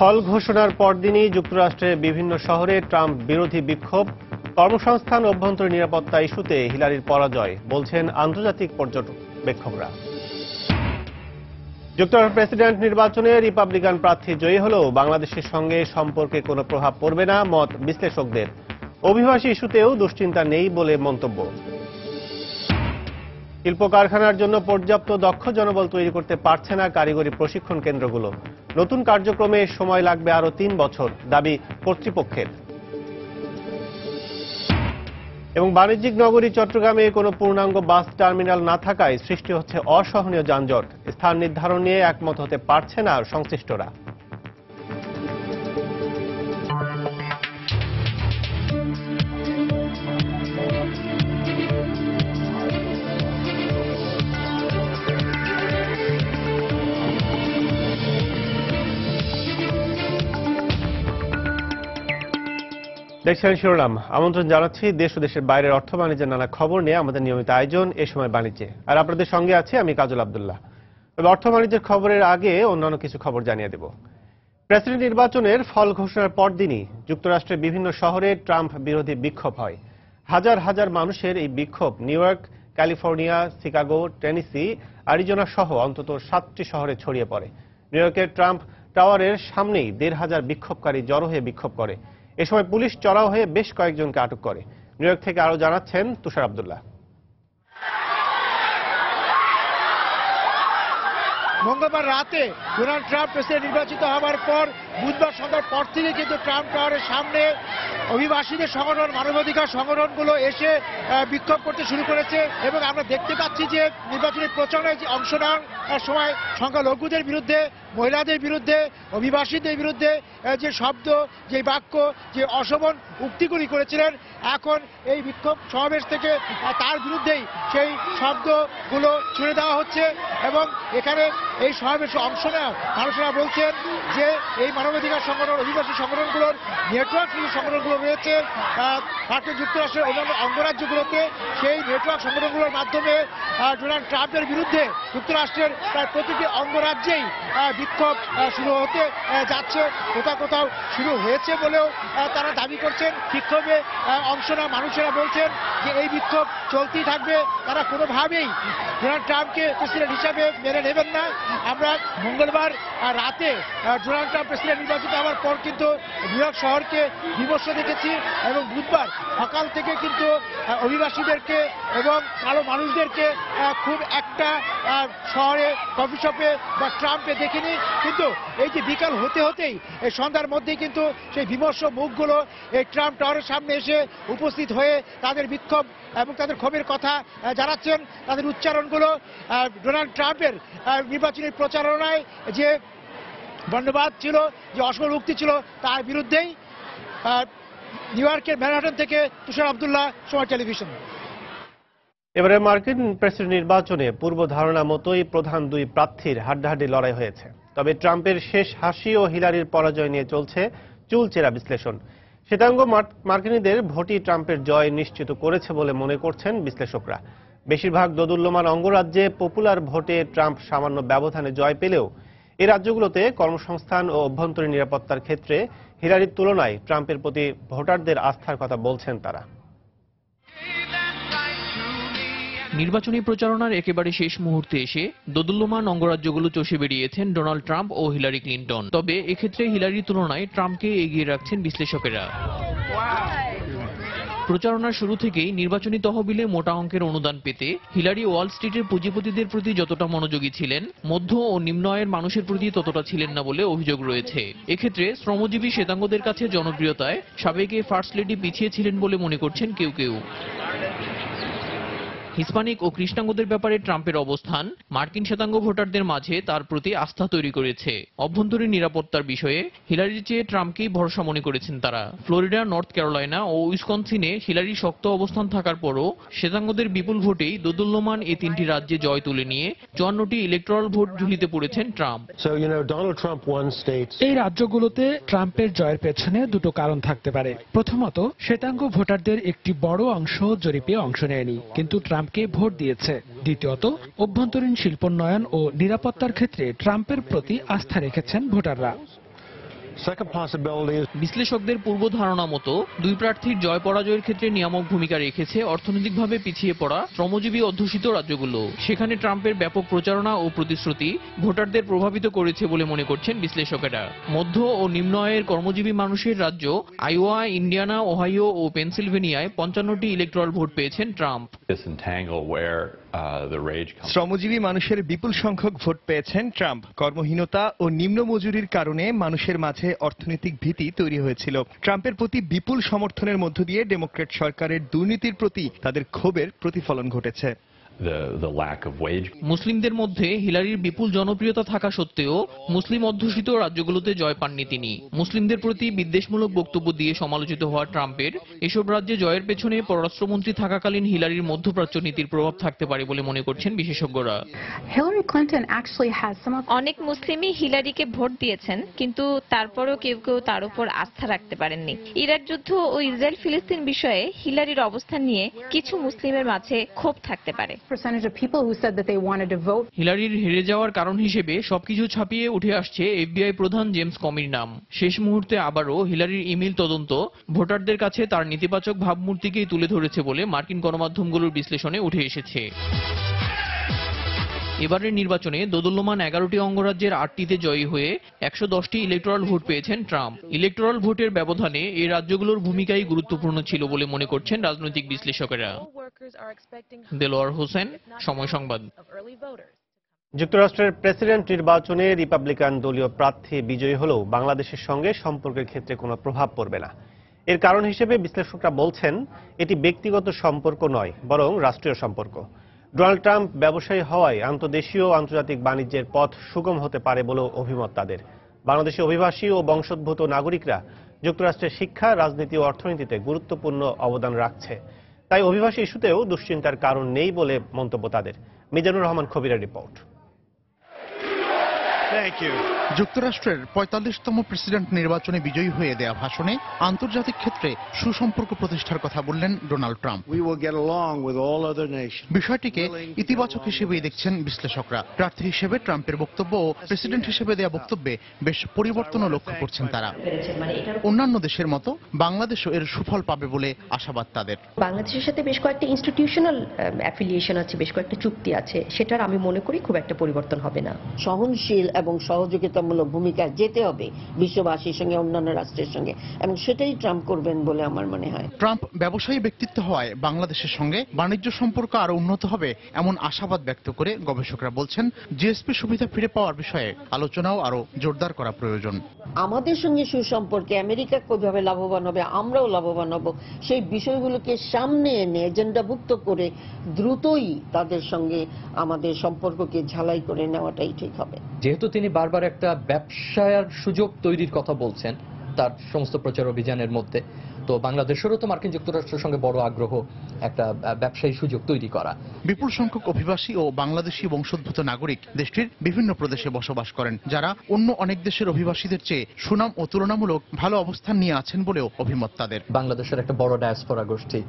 ফল ঘোষণার পরদিনই যুক্তরাষ্ট্রের বিভিন্ন শহরে ট্রাম্প বিরোধী বিক্ষোভ, কর্মসংস্থান ও অভ্যন্তরীণ নিরাপত্তা ইস্যুতে হিলারির পরাজয় বলছেন আন্তর্জাতিক পর্যবেক্ষকরা। যুক্তরাষ্ট্রের প্রেসিডেন্ট নির্বাচনে রিপাবলিকান প্রার্থী জয়ী হলেও বাংলাদেশের সঙ্গে সম্পর্কে কোনো প্রভাব পড়বে না মত বিশ্লেষকদের। অভিবাসী ইস্যুতেও দুশ্চিন্তা নেই বলে মন্তব্য। শিল্প কারখানার জন্য পর্যাপ্ত দক্ষ জনবল তৈরি করতে পারছে না কারিগরি প্রশিক্ষণ কেন্দ্রগুলো। নতুন কার্যক্রমে সময় লাগবে আরও 3 বছর, দাবি কর্তৃপক্ষের। এবং বাণিজ্যিক নগরী চট্টগ্রামে কোনো পূর্ণাঙ্গ বাস টার্মিনাল না থাকায় সৃষ্টি হচ্ছে অসহনীয় যানজট। স্থান নির্ধারণ নিয়ে একমত হতে পারছে না সংশ্লিষ্টরা। দেখছেন শিরোনাম। আমন্ত্রণ জানাচ্ছি দেশ ও দেশের বাইরের অর্থ বাণিজ্যের নানা খবর নিয়ে আমাদের নিয়মিত আয়োজন এ সময় বাণিজ্যে। আর আপনাদের সঙ্গে আছি আমি কাজল আব্দুল্লাহ। তবে অর্থ বাণিজ্যের খবরের আগে অন্যান্য কিছু খবর জানিয়ে দেব। প্রেসিডেন্ট নির্বাচনের ফল ঘোষণার পরদিনই যুক্তরাষ্ট্রের বিভিন্ন শহরে ট্রাম্প বিরোধী বিক্ষোভ হয়। হাজার হাজার মানুষের এই বিক্ষোভ new York, California, Chicago, Tennessee, Arizona সহ অন্তত 7টি শহরে ছড়িয়ে পড়ে। নিউ ইয়র্কের ট্রাম্প টাওয়ারের সামনেই 1,500 বিক্ষোভকারী জড়ো হয়ে বিক্ষোভ করে। এ সময় পুলিশ চড়াও হয়ে বেশ কয়েকজনকে আটক করে। নিউ ইয়র্ক থেকে আরো জানাচ্ছেন তুষার আব্দুল্লাহ। মঙ্গলবার রাতে ডোনাল্ড ট্রাম্প প্রেসিডেন্ট নির্বাচিত হওয়ার পর বুধবার সন্ধ্যার পর থেকে কিন্তু ট্রাম্প টাওয়ারের সামনে অভিবাসীদের সংগঠন, মানবাধিকার সংগঠনগুলো এসে বিক্ষোভ করতে শুরু করেছে। এবং আমরা দেখতে পাচ্ছি যে নির্বাচনী প্রচারণায় যে অংশ নেওয়ার সময় সংখ্যালঘুদের বিরুদ্ধে, মহিলাদের বিরুদ্ধে, অভিবাসীদের বিরুদ্ধে যে শব্দ, যে বাক্য, যে অশোভন উক্তিগুলি করেছিলেন, এখন এই বিক্ষোভ সমাবেশ থেকে তার বিরুদ্ধেই সেই শব্দগুলো ছুড়ে দেওয়া হচ্ছে। এবং এখানে এই সমাবেশে অংশ নেওয়া মানুষেরা বলছেন যে এই মানবাধিকার সংগঠন, অভিবাসী সংগঠনগুলোর নেটওয়ার্ক সংগঠনগুলো রয়েছে মার্কিন যুক্তরাষ্ট্রের অন্যান্য অঙ্গরাজ্যগুলোতে, সেই নেটওয়ার্ক সংগঠনগুলোর মাধ্যমে ডোনাল্ড ট্রাম্পের বিরুদ্ধে যুক্তরাষ্ট্রের প্রায় প্রতিটি অঙ্গরাজ্যেই বিক্ষোভ শুরু হতে যাচ্ছে। কোথাও কোথাও শুরু হয়েছে বলেও তারা দাবি করছেন। বিক্ষোভে অংশ নেওয়া মানুষেরা বলছেন যে এই বিক্ষোভ চলতেই থাকবে, তারা কোনোভাবেই ডোনাল্ড ট্রাম্পকে প্রেসিডেন্ট হিসাবে মেনে নেবেন না। আমরা মঙ্গলবার রাতে ডোনাল্ড ট্রাম্প প্রেসিডেন্ট নির্বাচিত হওয়ার পর কিন্তু নিউ ইয়র্ক শহরকে বিমর্ষ দেখেছি এবং বুধবার সকাল থেকে কিন্তু অভিবাসীদেরকে এবং কালো মানুষদেরকে খুব একটা শহরে কফি শপে বা ট্রাম্পে দেখিনি। কিন্তু এই যে বিকাল হতে হতেই এই সন্ধ্যার মধ্যেই কিন্তু সেই বিমর্ষ মুখগুলো এই ট্রাম্প টাওয়ারের সামনে এসে উপস্থিত হয়ে তাদের বিক্ষোভ এবং তাদের ক্ষোভের কথা জানাচ্ছেন। তাদের উচ্চারণগুলো ডোনাল্ড ট্রাম্পের নির্বাচনী প্রচারণায় যে বর্ণবাদ ছিল, যে অসল উক্তি ছিল, তার বিরুদ্ধেই। নিউ ইয়র্কের ম্যানহাটন থেকে তুষার আব্দুল্লাহ, সময় টেলিভিশন। এবারে মার্কিন প্রেসিডেন্ট নির্বাচনে পূর্ব ধারণা মতোই প্রধান দুই প্রার্থীর হাড্ডাহাড্ডি লড়াই হয়েছে। তবে ট্রাম্পের শেষ হাসি ও হিলারির পরাজয় নিয়ে চলছে চুলচেরা বিশ্লেষণ। শ্বেতাঙ্গ মার্কিনীদের ভোটই ট্রাম্পের জয় নিশ্চিত করেছে বলে মনে করছেন বিশ্লেষকরা। বেশিরভাগ দোদুল্যমান অঙ্গরাজ্যে পপুলার ভোটে ট্রাম্প সামান্য ব্যবধানে জয় পেলেও এই রাজ্যগুলোতে কর্মসংস্থান ও অভ্যন্তরীণ নিরাপত্তার ক্ষেত্রে হিলারির তুলনায় ট্রাম্পের প্রতি ভোটারদের আস্থার কথা বলছেন তারা। নির্বাচনী প্রচারণার একেবারে শেষ মুহূর্তে এসে দোদুল্যমান অঙ্গরাজ্যগুলো চষে বেরিয়েছেন ডোনাল্ড ট্রাম্প ও হিলারি ক্লিন্টন। তবে এক্ষেত্রে হিলারির তুলনায় ট্রাম্পকে এগিয়ে রাখছেন বিশ্লেষকেরা। প্রচারণার শুরু থেকেই নির্বাচনী তহবিলে মোটা অঙ্কের অনুদান পেতে হিলারি ওয়াল স্ট্রিটের পুঁজিপতিদের প্রতি যতটা মনোযোগী ছিলেন, মধ্য ও নিম্ন আয়ের মানুষের প্রতি ততটা ছিলেন না বলে অভিযোগ রয়েছে। এক্ষেত্রে শ্রমজীবী শ্বেতাঙ্গদের কাছে জনপ্রিয়তায় সাবেক ফার্স্ট লেডি পিছিয়ে ছিলেন বলে মনে করছেন কেউ কেউ। হিস্পানিক ও কৃষ্ণাঙ্গদের ব্যাপারে ট্রাম্পের অবস্থান মার্কিন শ্বেতাঙ্গ ভোটারদের মাঝে তার প্রতি আস্থা তৈরি করেছে। অভ্যন্তরীণ নিরাপত্তার বিষয়ে হিলারির চেয়ে ট্রাম্পকেই ভরসা মনে করেছেন তারা। ফ্লোরিডা, নর্থ ক্যারোলাইনা ও উইসকনসিনে হিলারির শক্ত অবস্থান থাকার পরও শ্বেতাঙ্গদের বিপুল ভোটেই দোদুল্যমান এই 3টি রাজ্যে জয় তুলে নিয়ে 54টি ইলেকটরাল ভোট ঝুলিতে পড়েছেন ট্রাম্প। এই রাজ্যগুলোতে ট্রাম্পের জয়ের পেছনে দুটো কারণ থাকতে পারে। প্রথমত, শ্বেতাঙ্গ ভোটারদের একটি বড় অংশ জরিপে অংশ নেয়নি, কিন্তু ট্রাম্পকে ভোট দিয়েছে। দ্বিতীয়ত, অভ্যন্তরীণ শিল্পোন্নয়ন ও নিরাপত্তার ক্ষেত্রে ট্রাম্পের প্রতি আস্থা রেখেছেন ভোটাররা। Second possibility is বিশ্লেষকদের পূর্ব ধারণা মতো দুই প্রার্থীর জয় পরাজয়ের ক্ষেত্রে নিয়ামক ভূমিকা রেখেছে অর্থনৈতিকভাবে পিছিয়ে পড়া শ্রমজীবী অধ্যুষিত রাজ্যগুলো। সেখানে ট্রাম্পের ব্যাপক প্রচারণা ও প্রতিশ্রুতি ভোটারদের প্রভাবিত করেছে বলে মনে করছেন বিশ্লেষকেরা। মধ্য ও নিম্ন আয়ের কর্মজীবী মানুষের রাজ্য আইওয়া, ইন্ডিয়ানা, ওহাইও ও পেনসিলভেনিয়ায় 55টি ইলেকট্রাল ভোট পেয়েছেন ট্রাম্প। শ্রমজীবী মানুষের বিপুল সংখ্যক ভোট পেয়েছেন ট্রাম্প। কর্মহীনতা ও নিম্ন মজুরির কারণে মানুষের মাঝে অর্থনৈতিক ভীতি তৈরি হয়েছিল। ট্রাম্পের প্রতি বিপুল সমর্থনের মধ্য দিয়ে ডেমোক্র্যাট সরকারের দুর্নীতির প্রতি তাদের ক্ষোভের প্রতিফলন ঘটেছে। মুসলিমদের মধ্যে হিলারির বিপুল জনপ্রিয়তা থাকা সত্ত্বেও মুসলিম অধ্যুষিত রাজ্যগুলোতে জয় পাননি তিনি। মুসলিমদের প্রতি বিদ্বেষমূলক বক্তব্য দিয়ে সমালোচিত হওয়া ট্রাম্পের এসব রাজ্যে জয়ের পেছনে পররাষ্ট্রমন্ত্রী থাকাকালীন হিলারির মধ্যপ্রাচ্য নীতির প্রভাব থাকতে পারে বলে মনে করছেন বিশেষজ্ঞরা। অনেক মুসলিমই হিলারিকে ভোট দিয়েছেন, কিন্তু তারপরও কেউ কেউ তার উপর আস্থা রাখতে পারেননি। ইরাক যুদ্ধ ও ইসরায়েল ফিলিস্তিন বিষয়ে হিলারির অবস্থান নিয়ে কিছু মুসলিমের মাঝে ক্ষোভ থাকতে পারে। হিলারির হেরে যাওয়ার কারণ হিসেবে সবকিছু ছাপিয়ে উঠে আসছে এফবিআই প্রধান জেমস কমির নাম। শেষ মুহূর্তে আবারও হিলারির ইমেইল তদন্ত ভোটারদের কাছে তার নেতিবাচক ভাবমূর্তিকেই তুলে ধরেছে বলে মার্কিন গণমাধ্যমগুলোর বিশ্লেষণে উঠে এসেছে। এবারের নির্বাচনে দোদুল্যমান 11টি অঙ্গরাজ্যের 8টিতে জয়ী হয়ে 110টি ইলেকটোরাল ভোট পেয়েছেন ট্রাম্প। ইলেকটোরাল ভোটের ব্যবধানে এই রাজ্যগুলোর ভূমিকাই গুরুত্বপূর্ণ ছিল বলে মনে করছেন রাজনৈতিক বিশ্লেষকেরা। দেলোয়ার হোসেন, সময় সংবাদ। যুক্তরাষ্ট্রের প্রেসিডেন্ট নির্বাচনে রিপাবলিকান দলীয় প্রার্থী বিজয়ী হলেও বাংলাদেশের সঙ্গে সম্পর্কের ক্ষেত্রে কোনো প্রভাব পড়বে না। এর কারণ হিসেবে বিশ্লেষকরা বলছেন এটি ব্যক্তিগত সম্পর্ক নয়, বরং রাষ্ট্রীয় সম্পর্ক। ডোনাল্ড ট্রাম্প ব্যবসায়ী হওয়ায় আন্তর্দেশীয় ও আন্তর্জাতিক বাণিজ্যের পথ সুগম হতে পারে বলেও অভিমত তাদের। বাংলাদেশি অভিবাসী ও বংশোদ্ভূত নাগরিকরা যুক্তরাষ্ট্রের শিক্ষা, রাজনীতি ও অর্থনীতিতে গুরুত্বপূর্ণ অবদান রাখছে। তাই অভিবাসী ইস্যুতেও দুশ্চিন্তার কারণ নেই বলে মন্তব্য তাদের। মিজানুর রহমান খবিরের রিপোর্ট। যুক্তরাষ্ট্রের 45তম প্রেসিডেন্ট নির্বাচনে বিজয়ী হয়ে দেয়া ভাষণে আন্তর্জাতিক ক্ষেত্রে সুসম্পর্ক প্রতিষ্ঠার কথা বললেন ডোনাল্ড ট্রাম্প। বিষয়টিকে ইতিবাচক হিসেবেই দেখছেন বিশ্লেষকরা। প্রার্থী হিসেবে ট্রাম্পের বক্তব্য ও প্রেসিডেন্ট হিসেবে দেয়া বক্তব্যে বেশ পরিবর্তনও লক্ষ্য করছেন তারা। অন্যান্য দেশের মতো বাংলাদেশও এর সুফল পাবে বলে আশাবাদ তাদের। বাংলাদেশের সাথে বেশ কয়েকটা ইনস্টিটিউশনাল অ্যাফিলিয়েশন আছে, বেশ কয়েকটা চুক্তি আছে, সেটার আমি মনে করি খুব একটা পরিবর্তন হবে না। সহনশীল এবং সহযোগিতামূলক ভূমিকা যেতে হবে বিশ্ববাসীর সঙ্গে, অন্যান্য রাষ্ট্রের সঙ্গে, এবং সেটাই ট্রাম্প করবেন বলে আমার মনে হয়। ট্রাম্প ব্যবসায়ী ব্যক্তিত্ব হওয়ায় বাংলাদেশের সঙ্গে বাণিজ্য সম্পর্ক আরো উন্নত হবে এমন আশাবাদ ব্যক্ত করে গবেষকরা বলছেন জিএসপি সুবিধা ফিরে পাওয়ার বিষয়ে আলোচনাও আরো জোরদার করা প্রয়োজন। আমাদের সঙ্গে সুসম্পর্কে আমেরিকা কিভাবে লাভবান হবে, আমরাও লাভবান হব, সেই বিষয়গুলোকে সামনে এনে এজেন্ডাভুক্ত করে দ্রুতই তাদের সঙ্গে আমাদের সম্পর্ককে ঝালাই করে নেওয়াটাই ঠিক হবে। যেহেতু তিনি বারবার একটা ব্যবসার সুযোগ তৈরির কথা বলছেন তার সমস্ত প্রচার অভিযানের মধ্যে, তো বাংলাদেশেরও তো মার্কিন যুক্তরাষ্ট্রের সঙ্গে বড় আগ্রহ একটা ব্যবসায়ী সুযোগ তৈরি করা। বিপুল সংখ্যক অভিবাসী ও বাংলাদেশি বংশোদ্ভূত নাগরিক দেশটির বিভিন্ন প্রদেশে বসবাস করেন, যারা অন্য অনেক দেশের অভিবাসীদের চেয়ে সুনাম ও তুলনামূলক ভালো অবস্থান নিয়ে আছেন বলেও অভিমত তাদের। বাংলাদেশের একটা বড় ডায়াসপোরা গোষ্ঠী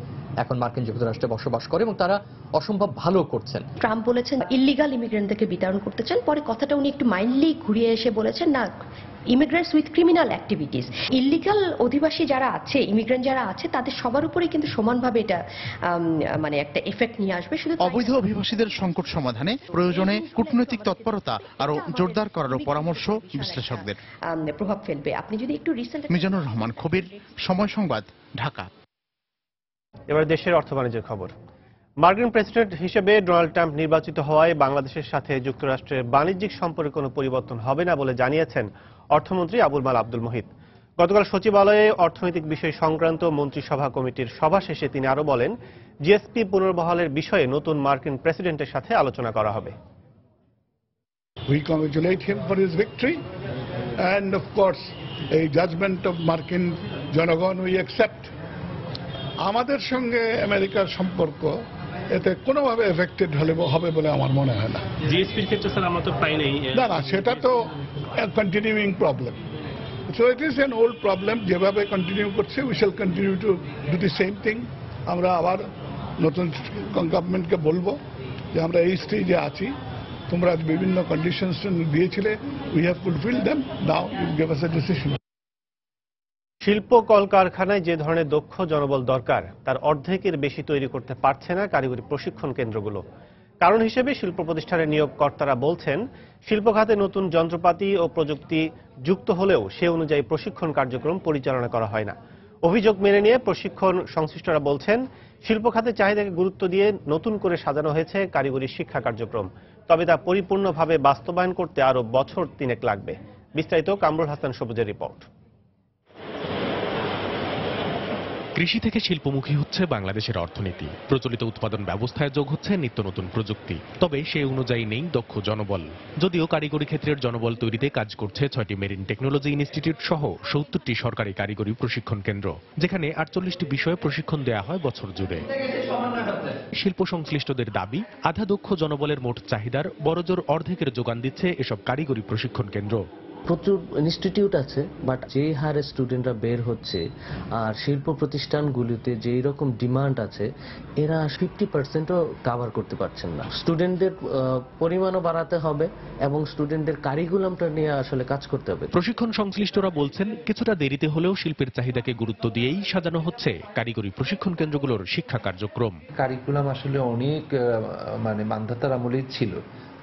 এখন মার্কিন যুক্তরাষ্ট্রে বসবাস করে এবং তারা অসম্ভব ভালো করছেন। ট্রাম্প বলেছেন ইল্লিগাল ইমিগ্রেন্টদেরকে বিতাড়ন করতে চান, পরে কথাটা উনি একটু মাইন্ডলি ঘুরিয়ে এসে বলেছেন না, immigrants with criminal activities. Illegal অধিবাসী যারা আছে, ইমিগ্রেন্ট যারা আছে, তাদের সবার উপরেই কিন্তু সমানভাবে এটা মানে একটা এফেক্ট নিয়ে আসবে। শুধু অবৈধ অভিবাসীদের সংকট সমাধানে প্রয়োজনে কূটনৈতিক তৎপরতা আরো জোরদার করারও পরামর্শ বিশ্লেষকদের। প্রভাব ফেলবে। আপনি যদি একটু রিসেন্ট। মিজানুর রহমান খবির, সময় সংবাদ, ঢাকা। এবার দেশের অর্থ বাণিজ্যের খবর। মার্কিন প্রেসিডেন্ট হিসেবে ডোনাল্ড ট্রাম্প নির্বাচিত হওয়ায় বাংলাদেশের সাথে যুক্তরাষ্ট্রের বাণিজ্যিক সম্পর্কে কোনো পরিবর্তন হবে না বলে জানিয়েছেন অর্থমন্ত্রী আবুল মাল আব্দুল মুহিত। গতকাল সচিবালয়ে অর্থনৈতিক বিষয় সংক্রান্ত মন্ত্রিসভা কমিটির সভা শেষে তিনি আরো বলেন, জিএসপি পুনর্বহালের বিষয়ে নতুন মার্কিন প্রেসিডেন্টের সাথে আলোচনা করা হবে। We congratulate him for his victory, and of course a judgment of মার্কিন জনগণ we accept. আমাদের সঙ্গে আমেরিকার সম্পর্ক এতে কোনোভাবে এফেক্টেড হবে বলে আমার মনে হয় না। জিএসপির ক্ষেত্রে স্যার আমরা তো পাই নাই। না, সেটা তো continuing problem. So it is an old problem. যেভাবে কন্টিনিউ করছে we shall continue to do the same thing. আমরা আবার নতুন গভর্নমেন্টকে বলবো যে আমরা এই স্টেজে আছি, তোমরা বিভিন্ন কন্ডিশনস দিয়েছিলে, we have fulfilled them, now you give us a decision. শিল্প কলকারখানায় যে ধরনের দক্ষ জনবল দরকার তার অর্ধেকের বেশি তৈরি করতে পারছে না কারিগরি প্রশিক্ষণ কেন্দ্রগুলো। কারণ হিসেবে শিল্প প্রতিষ্ঠানের নিয়োগকর্তারা বলছেন, শিল্প খাতে নতুন যন্ত্রপাতি ও প্রযুক্তি যুক্ত হলেও সে অনুযায়ী প্রশিক্ষণ কার্যক্রম পরিচালনা করা হয় না। অভিযোগ মেনে নিয়ে প্রশিক্ষণ সংশ্লিষ্টরা বলছেন, শিল্প খাতে চাহিদাকে গুরুত্ব দিয়ে নতুন করে সাজানো হয়েছে কারিগরি শিক্ষা কার্যক্রম, তবে তা পরিপূর্ণভাবে বাস্তবায়ন করতে আরও বছর 3 লাগবে। বিস্তারিত কামরুল হাসান সবুজের রিপোর্ট। কৃষি থেকে শিল্পমুখী হচ্ছে বাংলাদেশের অর্থনীতি। প্রচলিত উৎপাদন ব্যবস্থায় যোগ হচ্ছে নিত্য নতুন প্রযুক্তি, তবে সেই অনুযায়ী নেই দক্ষ জনবল। যদিও কারিগরি ক্ষেত্রের জনবল তৈরিতে কাজ করছে 6টি মেরিন টেকনোলজি ইনস্টিটিউট সহ 70টি সরকারি কারিগরি প্রশিক্ষণ কেন্দ্র, যেখানে 48টি বিষয়ে প্রশিক্ষণ দেওয়া হয় বছর জুড়ে। শিল্প সংশ্লিষ্টদের দাবি, আধা দক্ষ জনবলের মোট চাহিদার বড়জোর অর্ধেকের যোগান দিচ্ছে এসব কারিগরি প্রশিক্ষণ কেন্দ্র। প্রচুর ইনস্টিটিউট আছে, বাট যে হারে স্টুডেন্টরা বের হচ্ছে আর শিল্প প্রতিষ্ঠানগুলিতে যেই রকম ডিমান্ড আছে, এরা 50%ও কাভার করতে পারছেন না। স্টুডেন্টদের পরিমাণও বাড়াতে হবে এবং স্টুডেন্টদের কারিকুলামটা নিয়ে আসলে কাজ করতে হবে। প্রশিক্ষণ সংশ্লিষ্টরা বলছেন, কিছুটা দেরিতে হলেও শিল্পের চাহিদাকে গুরুত্ব দিয়েই সাজানো হচ্ছে কারিগরি প্রশিক্ষণ কেন্দ্রগুলোর শিক্ষা কার্যক্রম। কারিকুলাম আসলে অনেক মান্ধাতার আমলেই ছিল,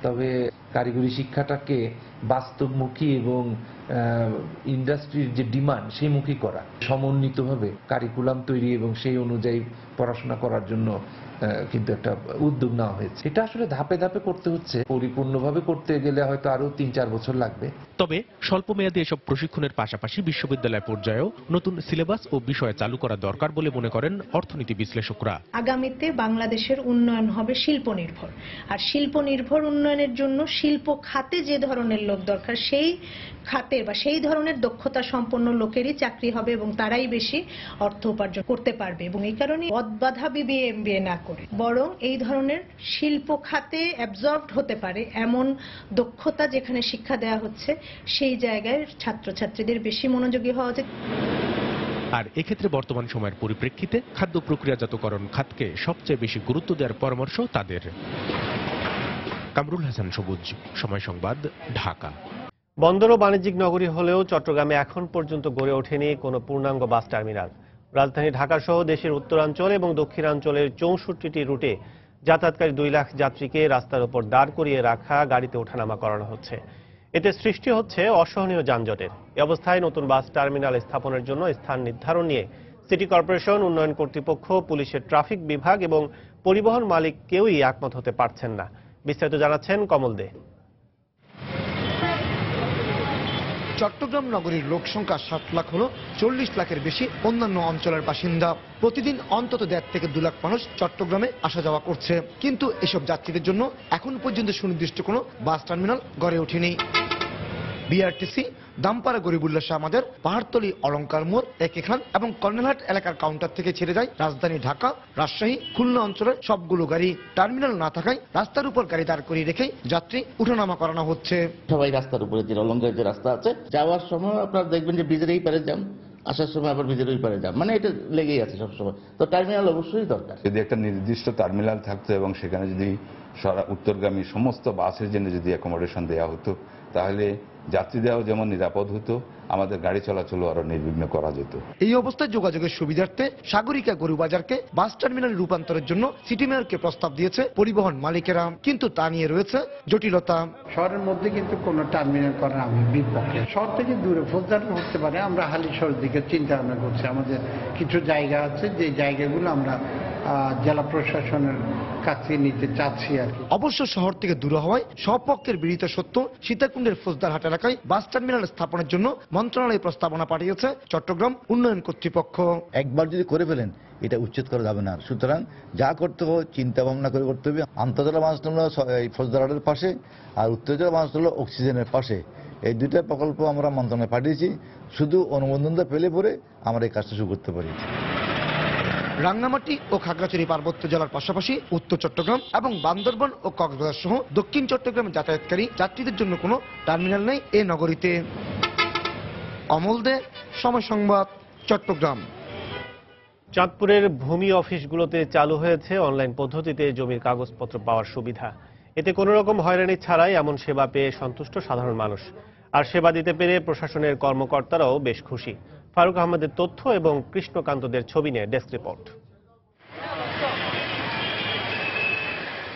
তবে কারিগরি শিক্ষাটাকে বাস্তবমুখী এবং ইন্ডাস্ট্রির যে ডিমান্ড সেই মুখী করা, সমন্বিতভাবে কারিকুলাম তৈরি এবং সেই অনুযায়ী পড়াশোনা করার জন্য কিন্তু একটা উদ্যোগ নেওয়া হয়েছে। এটা আসলে ধাপে ধাপে করতে হচ্ছে, পরিপূর্ণভাবে করতে গেলে হয়তো আরো 3-4 বছর লাগবে। তবে স্বল্প মেয়াদী এসব প্রশিক্ষণের পাশাপাশি বিশ্ববিদ্যালয় পর্যায়েও নতুন সিলেবাস ও বিষয় চালু করা দরকার বলে মনে করেন অর্থনীতি বিশ্লেষকরা। আগামীতে বাংলাদেশের উন্নয়ন হবে শিল্প নির্ভর, আর শিল্প নির্ভর উন্নয়নের জন্য শিল্প খাতে যে ধরনের লোক দরকার, সেই খাতে বা সেই ধরনের দক্ষতা সম্পন্ন লোকেরই চাকরি হবে এবং তারাই বেশি অর্থ উপার্জন করতে পারবে। এবং এই কারণে পদবাধা বিবিএ এমবিএ না করে বরং এই ধরনের শিল্প খাতে অ্যাবজর্বড হতে পারে এমন দক্ষতা যেখানে শিক্ষা দেওয়া হচ্ছে, সেই জায়গায় ছাত্রছাত্রীদের বেশি মনোযোগী হওয়া উচিত। আর এক্ষেত্রে বর্তমান সময়ের পরিপ্রেক্ষিতে খাদ্য প্রক্রিয়াজাতকরণ খাতকে সবচেয়ে বেশি গুরুত্ব দেওয়ার পরামর্শ তাদের। কামরুল হাসান সবুজ, সময় সংবাদ, ঢাকা। বন্দর ও বাণিজ্যিক নগরী হলেও চট্টগ্রামে এখন পর্যন্ত গড়ে ওঠেনি কোনো পূর্ণাঙ্গ বাস টার্মিনাল। রাজধানী ঢাকা সহ দেশের উত্তরাঞ্চল এবং দক্ষিণাঞ্চলের 64টি রুটে যাতায়াতকারী 2 লাখ যাত্রীকে রাস্তার উপর দাঁড় করিয়ে রাখা গাড়িতে ওঠানামা করানো হচ্ছে। এতে সৃষ্টি হচ্ছে অসহনীয় যানজটের। এই অবস্থায় নতুন বাস টার্মিনাল স্থাপনের জন্য স্থান নির্ধারণ নিয়ে সিটি কর্পোরেশন, উন্নয়ন কর্তৃপক্ষ, পুলিশের ট্রাফিক বিভাগ এবং পরিবহন মালিক কেউই একমত হতে পারছেন না। বিস্তারিত জানাচ্ছেন কমল দে। চট্টগ্রাম নগরীর লোক সংখ্যা 60 লাখ হলো 40 লাখের বেশি অন্যান্য অঞ্চলের বাসিন্দা। প্রতিদিন অন্তত 1.5 থেকে 2 লাখ মানুষ চট্টগ্রামে আসা যাওয়া করছে, কিন্তু এসব যাত্রীদের জন্য এখন পর্যন্ত সুনির্দিষ্ট কোনো বাস টার্মিনাল গড়ে ওঠেনি। বিআরটিসি, দামপাড়া গরিবুল্লাহ শাহ মাজার, পাহাড়তলী, অলঙ্কার মোড়, একে খান এবং কর্নেলহাট এলাকার কাউন্টার থেকে ছেড়ে যায় রাজধানী ঢাকা, রাজশাহী, খুলনা অঞ্চলের সবগুলো গাড়ি। টার্মিনাল না থাকায় রাস্তার উপর গাড়ি দাঁড় করিয়ে রেখে যাত্রী উঠানামা করানো হচ্ছে। সবাই রাস্তার উপরে যে অলঙ্কার যে রাস্তা আছে, যাওয়ার সময় আপনারা দেখবেন যে ব্রিজের এই পারে যান, আসার সময় আবার ব্রিজের ওই পারে যান, মানে এটা লেগেই আছে সবসময়। তো টার্মিনাল অবশ্যই দরকার। যদি একটা নির্দিষ্ট টার্মিনাল থাকতো এবং সেখানে যদি উত্তরগামী সমস্ত বাসের জন্য যদি অ্যাকোমোডেশন দেওয়া হতো, তাহলে যাত্রীরাও যেমন নিরাপদ হতো, আমাদের গাড়ি চলাচলও আরো নির্বিঘ্ন করা যেত। এই অবস্থায় যোগাযোগের সুবিধার্থে সাগরিকা গরুবাজারকে বাস টার্মিনাল রূপান্তরের জন্য সিটি মেয়রকে প্রস্তাব দিয়েছে পরিবহন মালিকেরা, কিন্তু তা নিয়ে রয়েছে জটিলতা। শহরের মধ্যে কিন্তু কোনো টার্মিনাল করার আমি বিপক্ষে। শহর থেকে দূরে ফৌজদার হতে পারে, আমরা হালিশহর দিকে চিন্তা ভাবনা করছি। আমাদের কিছু জায়গা আছে যে জায়গাগুলো আমরা জেলা প্রশাসনের কাছে নিতে চাচ্ছি আর কি। অবশ্য শহর থেকে দূরে হওয়ায় সপক্ষের বিরোধিতা সত্ত্বেও সীতাকুণ্ডের ফৌজদারহাট এলাকায় বাস টার্মিনাল স্থাপনের জন্য মন্ত্রণালয়ে প্রস্তাবনা পাঠিয়েছে চট্টগ্রাম উন্নয়ন কর্তৃপক্ষ। একবার যদি করে ফেলেন এটা উচ্ছেদ করা যাবে না, সুতরাং যা করতে হবে চিন্তা ভাবনা করে করতে হবে। আন্তঃজেলা বাস টার্মিনাল ফৌজদারহাটের পাশে আর উত্তর জেলা বাস টার্মিনাল অক্সিজেনের পাশে, এই দুইটা প্রকল্প আমরা মন্ত্রণালয়ে পাঠিয়েছি। শুধু অনুমোদনটা পেলে পরে আমরা এই কাজটা শুরু করতে পারি। রাঙ্গামাটি ও খাগড়াছড়ি পার্বত্য জেলার পাশাপাশি উত্তর চট্টগ্রাম এবং বান্দরবান ও কক্সবাজার সহ দক্ষিণ চট্টগ্রামে যাতায়াতকারী যাত্রীদের জন্য কোনো টার্মিনাল নেই এ নগরীতে। অমল দে, সময় সংবাদ, চট্টগ্রাম। চাঁদপুরের ভূমি অফিসগুলোতে চালু হয়েছে অনলাইন পদ্ধতিতে জমির কাগজপত্র পাওয়ার সুবিধা। এতে কোনো রকম হয়রানি ছাড়াই এমন সেবা পেয়ে সন্তুষ্ট সাধারণ মানুষ। আর সেবা দিতে পেরে প্রশাসনের কর্মকর্তারাও বেশ খুশি। ফারুক আহমেদের তথ্য এবং কৃষ্ণকান্তদের ছবি নিয়ে ডেস্ক রিপোর্ট।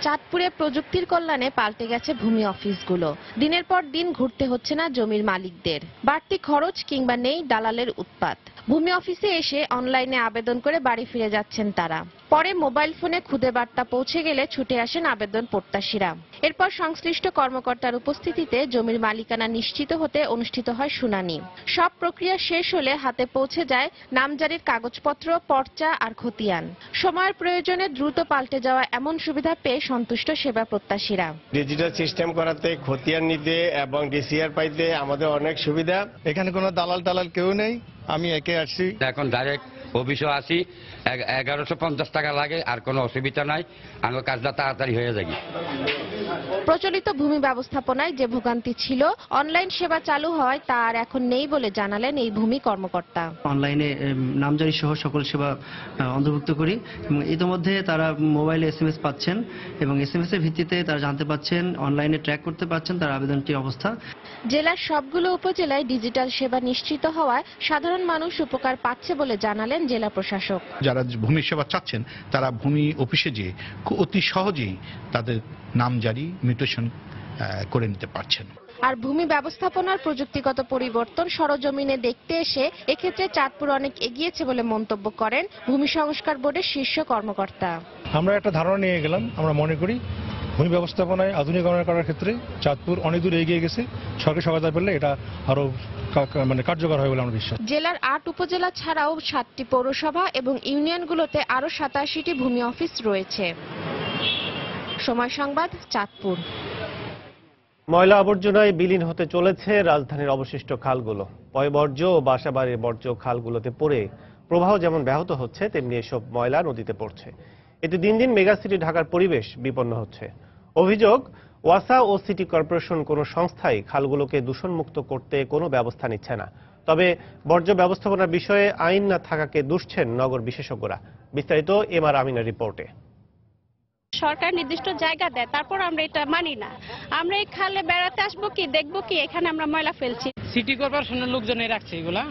চাঁদপুরে প্রযুক্তির কল্যাণে পাল্টে গেছে ভূমি অফিসগুলো। দিনের পর দিন ঘুরতে হচ্ছে না জমির মালিকদের, বাড়তি খরচ কিংবা নেই দালালের উৎপাত। ভূমি অফিসে এসে অনলাইনে আবেদন করে বাড়ি ফিরে যাচ্ছেন তারা। পরে মোবাইল ফোনে খুদে বার্তা পৌঁছে গেলে ছুটে আসেন আবেদন প্রত্যাশীরা। এরপর সংশ্লিষ্ট কর্মকর্তার উপস্থিতিতে জমির মালিকানা নিশ্চিত হতে অনুষ্ঠিত হয় শুনানি। সব প্রক্রিয়া শেষ হলে হাতে পৌঁছে যায় নামজারির কাগজপত্র, পর্চা আর খতিয়ান। সময়ের প্রয়োজনে দ্রুত পাল্টে যাওয়া এমন সুবিধা পেয়ে সন্তুষ্ট সেবা প্রত্যাশীরা। ডিজিটাল সিস্টেম করাতে, খতিয়ান নিতে এবং ডিসিআর পাইতে আমাদের অনেক সুবিধা। এখানে কোনো দালাল কেউ নেই, আমি একে আসছি। এখন ডাইরেক্ট অফিসে আসি, 1150 টাকা লাগে, আর কোনো অসুবিধা নাই, আমার কাজটা তাড়াতাড়ি হয়ে যায়। প্রচলিত ভূমি ব্যবস্থাপনায় যে ভোগান্তি ছিল, অনলাইন সেবা চালু হয় তা আর এখন নেই বলে জানালেন এই ভূমি কর্মকর্তা। অনলাইনে নামজারি সহ সকল সেবা অন্তর্ভুক্ত করি এবং ইতিমধ্যে তারা মোবাইলে SMS পাচ্ছেন এবং SMS এর ভিত্তিতে তারা জানতে পাচ্ছেন, অনলাইনে ট্র্যাক করতে পারছেন তার আবেদনটির অবস্থা। জেলার সবগুলো উপজেলায় ডিজিটাল সেবা নিশ্চিত হওয়ায় সাধারণ মানুষ উপকার পাচ্ছে বলে জানালেন জেলা প্রশাসক। যারা ভূমি সেবা চাচ্ছেন তারা ভূমি অফিসে যেয়ে অতি সহজেই তাদের নামজারি মিউটেশন করে নিতে পারছেন। আর ভূমি ব্যবস্থাপনার প্রযুক্তিগত পরিবর্তন সরজমিনে দেখতে এসে এক্ষেত্রে চাঁদপুর অনেক এগিয়েছে বলে মন্তব্য করেন ভূমি সংস্কার বোর্ডের শীর্ষ কর্মকর্তা। আমরা একটা ধারণা নিয়ে গেলাম, আমরা মনে করি ভূমি ব্যবস্থাপনায় আধুনিকরণ করার ক্ষেত্রে চাঁদপুর অনেক দূর এগিয়ে গেছে। সরকারি সহায়তা পেলে এটা আরো কার্যকর হয় বলে আমরা বিশ্বাস। জেলার 8 উপজেলা ছাড়াও 7টি পৌরসভা এবং ইউনিয়নগুলোতে আরো 87টি ভূমি অফিস রয়েছে। সময় সংবাদ, চাঁদপুর। ময়লা আবর্জনায় বিলীন হতে চলেছে রাজধানীর অবশিষ্ট খালগুলো। পয়ঃবর্জ্য ও বাসাবাড়ির বর্জ্য খালগুলোতে পড়ে প্রবাহ যেমন ব্যাহত হচ্ছে, তেমনি এসব ময়লা নদীতে পড়ছে। এতে দিন দিন মেগাসিটি ঢাকার পরিবেশ বিপন্ন হচ্ছে। অভিযোগ, ওয়াসা ও সিটি কর্পোরেশন কোনো সংস্থাই খালগুলোকে দূষণমুক্ত করতে কোনো ব্যবস্থা নিচ্ছে না। তবে বর্জ্য ব্যবস্থাপনার বিষয়ে আইন না থাকাকে দুষছেন নগর বিশেষজ্ঞরা। বিস্তারিত এমআর আমিনার রিপোর্টে। সরকার নির্দিষ্ট জায়গা দেয়, তারপর আমরা এটা মানি না। আমরা এই খালে বেড়াতে আসবো কি, দেখবো কি, এখানে আমরা ময়লা ফেলছি। সিটি কর্পোরেশনের লোকজনই রাখছে এগুলা।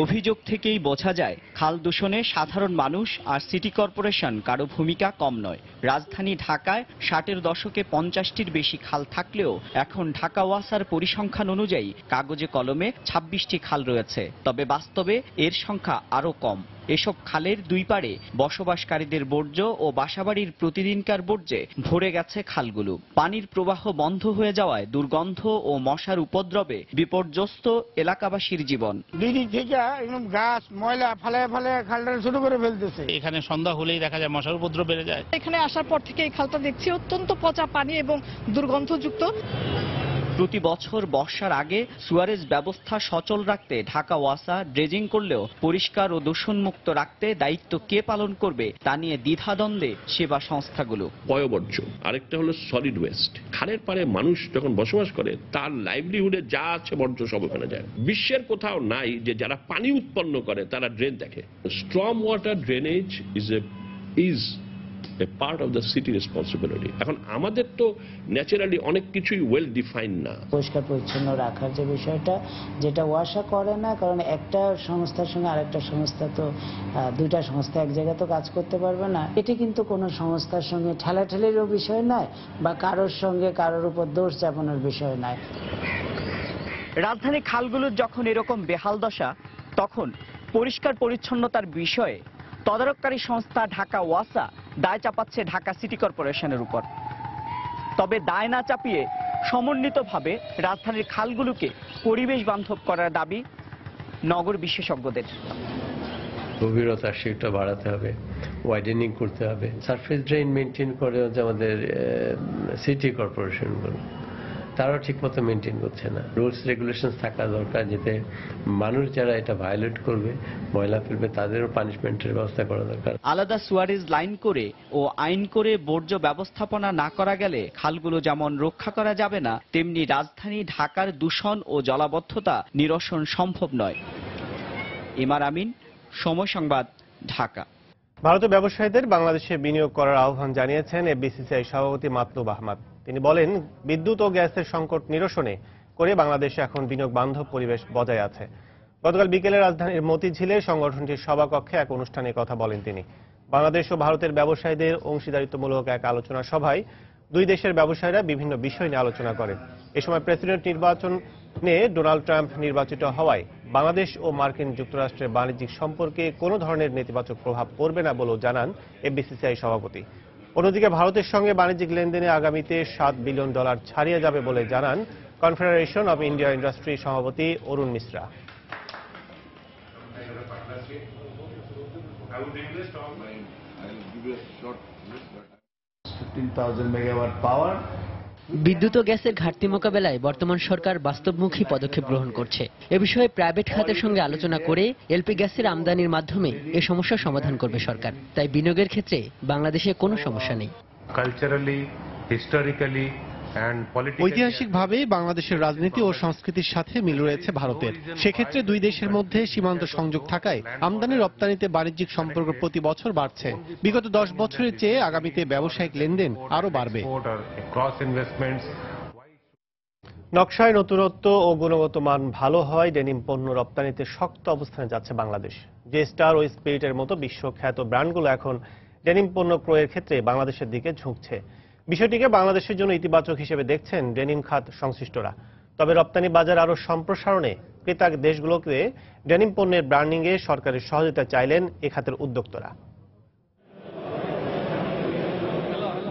অভিযোগ থেকেই বোঝা যায় খাল দূষণে সাধারণ মানুষ আর সিটি কর্পোরেশন কারো ভূমিকা কম নয়। রাজধানী ঢাকায় 60-এর দশকে 50টির বেশি খাল থাকলেও এখন ঢাকা ওয়াসার পরিসংখ্যান অনুযায়ী কাগজে কলমে 26টি খাল রয়েছে। তবে বাস্তবে এর সংখ্যা আরও কম। এসব খালের দুই পাড়ে বসবাসকারীদের বর্জ্য ও বাসাবাড়ির প্রতিদিনকার বর্জ্যে ভরে গেছে খালগুলো। পানির প্রবাহ বন্ধ হয়ে যাওয়ায় দুর্গন্ধ ও মশার উপদ্রবে বিপর্যস্ত এলাকাবাসীর জীবন। দুই দিক থেকে একদম গাছ ময়লা ফালায় খালটা শুরু করে ফেলতেছে। এখানে সন্ধ্যা হলেই দেখা যায় মশার উপদ্রব বেড়ে যায়। এখানে আসার পর থেকে এই খালটা দেখছি অত্যন্ত পচা পানি এবং দুর্গন্ধযুক্ত। প্রতি বছর বর্ষার আগে সুয়ারেজ ব্যবস্থা সচল রাখতে ঢাকা ওয়াসা ড্রেজিং করলেও পরিষ্কার ও দূষণমুক্ত রাখতে দায়িত্ব কে পালন করবে তা নিয়ে দ্বিধাদ্বন্দ্বে সেবা সংস্থাগুলো। পয়ঃবর্জ্য, আরেকটা হলো সলিড ওয়েস্ট। খালের পাড়ে মানুষ যখন বসবাস করে তার লাইভলিহুডে যা আছে বর্জ্য সব ওখানে যায়। বিশ্বের কোথাও নাই যে যারা পানি উৎপন্ন করে তারা ড্রেন দেখে। Storm water drainage is a part of the city responsibility. এখন আমাদের তো ন্যাচারালি অনেক কিছুই ওয়েল ডিফাইন্ড না। পরিষ্কার পরিচ্ছন্ন রাখার যে বিষয়টা, যেটা ওয়াসা করে না, কারণ একটা সংস্থার সঙ্গে আরেকটা সংস্থা তো দুইটা সংস্থা এক জায়গায় তো কাজ করতে পারবে না। এটি কিন্তু কোনো সংস্থার সঙ্গে ঠেলাঠেলিরও বিষয় নয় বা কারোর সঙ্গে কারোর উপর দোষ চাপানোর বিষয় নয়। রাজধানী খালগুলোর যখন এরকম বেহাল দশা, তখন পরিষ্কার পরিচ্ছন্নতার বিষয়ে তদারককারী সংস্থা ঢাকা ওয়াসা দায় চাপাচ্ছে ঢাকা সিটি কর্পোরেশনের উপর। তবে দায় না চাপিয়ে সমন্বিতভাবে রাজধানীর খালগুলোকে পরিবেশ বান্ধব করার দাবি নগর বিশেষজ্ঞদের। গভীরতা সেটা বাড়াতে হবে, ওয়াইডেনিং করতে হবে, সারফেস ড্রেন মেনটেন করে আমাদের সিটি কর্পোরেশনগুলো, তারাও ঠিকমতো মেনটেন করছে না। রুলস রেগুলেশন থাকা দরকার, যাতে মানুষ যারা এটা ভায়োলেট করবে, ময়লা ফেলবে, তাদেরও পানিশমেন্টের ব্যবস্থা করা দরকার। আলাদা সুয়ারেজ লাইন করে ও আইন করে বর্জ্য ব্যবস্থাপনা না করা গেলে খালগুলো যেমন রক্ষা করা যাবে না, তেমনি রাজধানী ঢাকার দূষণ ও জলাবদ্ধতা নিরসন সম্ভব নয়। এমআর আমিন, সময় সংবাদ, ঢাকা। ভারতের ব্যবসায়ীদের বাংলাদেশে বিনিয়োগ করার আহ্বান জানিয়েছেন এফবিসিসিআই সভাপতি মাতলুব আহমদ। তিনি বলেন, বিদ্যুৎ ও গ্যাসের সংকট নিরসনে করে বাংলাদেশে এখন বিনিয়োগ বান্ধব পরিবেশ বজায় আছে। গতকাল বিকেলে রাজধানীর মতিঝিলে সংগঠনটির সভাকক্ষে এক অনুষ্ঠানে কথা বলেন তিনি। বাংলাদেশ ও ভারতের ব্যবসায়ীদের অংশীদারিত্বমূলক এক আলোচনা সভায় দুই দেশের ব্যবসায়ীরা বিভিন্ন বিষয় নিয়ে আলোচনা করেন। এ সময় প্রেসিডেন্ট নির্বাচনে ডোনাল্ড ট্রাম্প নির্বাচিত হওয়ায় বাংলাদেশ ও মার্কিন যুক্তরাষ্ট্রের বাণিজ্যিক সম্পর্কে কোনো ধরনের নেতিবাচক প্রভাব পড়বে না বলেও জানান এফবিসিসিআই সভাপতি। অন্যদিকে ভারতের সঙ্গে বাণিজ্যিক লেনদেনে আগামীতে $7 বিলিয়ন ছাড়িয়ে যাবে বলে জানান কনফেডারেশন অব ইন্ডিয়া ইন্ডাস্ট্রি সভাপতি অরুণ মিশ্রা। বিদ্যুৎ ও গ্যাসের ঘাটতি মোকাবেলায় বর্তমান সরকার বাস্তবমুখী পদক্ষেপ গ্রহণ করছে। এ বিষয়ে প্রাইভেট খাতের সঙ্গে আলোচনা করে এলপি গ্যাসের আমদানির মাধ্যমে এ সমস্যার সমাধান করবে সরকার। তাই বিনিয়োগের ক্ষেত্রে বাংলাদেশে কোনো সমস্যা নেই। কালচারালি, হিস্টোরিক্যালি ঐতিহাসিকভাবে বাংলাদেশের রাজনীতি ও সংস্কৃতির সাথে মিল রয়েছে ভারতের। সেক্ষেত্রে দুই দেশের মধ্যে সীমান্ত সংযোগ থাকায় আমদানি রপ্তানিতে বাণিজ্যিক সম্পর্ক প্রতি বছর বাড়ছে। বিগত 10 বছরের চেয়ে আগামীতে ব্যবসায়িক লেনদেন আরও বাড়বে। নকশায় নতুনত্ব ও গুণগত মান ভালো হয় ডেনিম পণ্য রপ্তানিতে শক্ত অবস্থানে যাচ্ছে বাংলাদেশ। যে স্টার ও স্পিরিটের মতো বিশ্বখ্যাত ব্র্যান্ডগুলো এখন ডেনিম পণ্য ক্রয়ের ক্ষেত্রে বাংলাদেশের দিকে ঝুঁকছে। বিষয়টিকে বাংলাদেশের জন্য ইতিবাচক হিসেবে দেখছেন ডেনিম খাত সংশ্লিষ্টরা। তবে রপ্তানি বাজার আরও সম্প্রসারণে ক্রেতা দেশগুলোকে ডেনিম পণ্যের ব্র্যান্ডিংয়ে সরকারের সহযোগিতা চাইলেন এ খাতের উদ্যোক্তারা।